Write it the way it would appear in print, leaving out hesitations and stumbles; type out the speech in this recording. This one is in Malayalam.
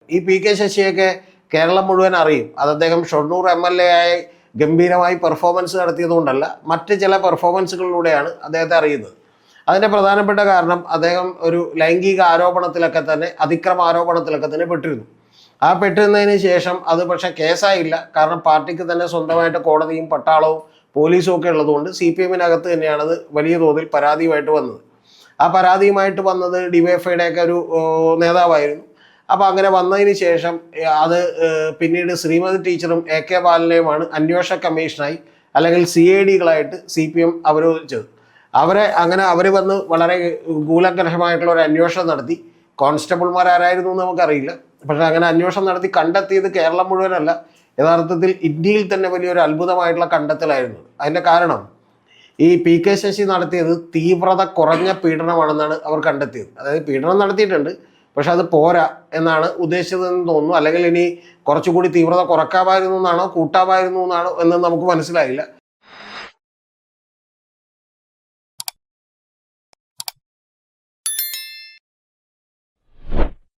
ഈ പി കെ ശശിയൊക്കെ കേരളം മുഴുവൻ അറിയും. അത് അദ്ദേഹം ഷൊർണൂർ MLA ആയി ഗംഭീരമായി പെർഫോമൻസ് നടത്തിയതുകൊണ്ടല്ല, മറ്റ് ചില പെർഫോമൻസുകളിലൂടെയാണ് അദ്ദേഹത്തെ അറിയുന്നത്. അതിൻ്റെ പ്രധാനപ്പെട്ട കാരണം അദ്ദേഹം ഒരു ലൈംഗിക ആരോപണത്തിലൊക്കെ തന്നെ, അതിക്രമ ആരോപണത്തിലൊക്കെ തന്നെ പെട്ടിരുന്നു. ആ പെട്ടിരുന്നതിന് ശേഷം അത് പക്ഷേ കേസായില്ല. കാരണം പാർട്ടിക്ക് തന്നെ സ്വന്തമായിട്ട് കോടതിയും പട്ടാളവും പോലീസും ഒക്കെ ഉള്ളതുകൊണ്ട് CPM-നകത്ത് തന്നെയാണത് വലിയ തോതിൽ പരാതിയുമായിട്ട് വന്നത്. ആ പരാതിയുമായിട്ട് വന്നത് DYFIയുടെയൊക്കെ ഒരു നേതാവായിരുന്നു. അപ്പോൾ അങ്ങനെ വന്നതിന് ശേഷം അത് പിന്നീട് ശ്രീമതി ടീച്ചറും AK ബാലനെയുമാണ് അന്വേഷണ കമ്മീഷനായി അല്ലെങ്കിൽ CID-കളായിട്ട് CPM അവരോധിച്ചത്. അവർ വന്ന് വളരെ ഗൂഢഗ്രഹമായിട്ടുള്ള ഒരു അന്വേഷണം നടത്തി. കോൺസ്റ്റബിൾമാരായിരുന്നു എന്ന് നമുക്കറിയില്ല. പക്ഷേ അങ്ങനെ അന്വേഷണം നടത്തി കണ്ടെത്തിയത് കേരളം മുഴുവനല്ല, യഥാർത്ഥത്തിൽ ഇന്ത്യയിൽ തന്നെ വലിയൊരു അത്ഭുതമായിട്ടുള്ള കണ്ടെത്തലായിരുന്നു. അതിൻ്റെ കാരണം ഈ പി കെ ശശി നടത്തിയത് തീവ്രത കുറഞ്ഞ പീഡനമാണെന്നാണ് അവർ കണ്ടെത്തിയത്. അതായത് പീഡനം നടത്തിയിട്ടുണ്ട്, പക്ഷെ അത് പോരാ എന്നാണ് ഉദ്ദേശിച്ചതെന്ന് തോന്നുന്നു. അല്ലെങ്കിൽ ഇനി കുറച്ചുകൂടി തീവ്രത കുറക്കാമായിരുന്നു എന്നാണോ കൂട്ടാമായിരുന്നു എന്നാണോ എന്ന് നമുക്ക് മനസ്സിലായില്ല.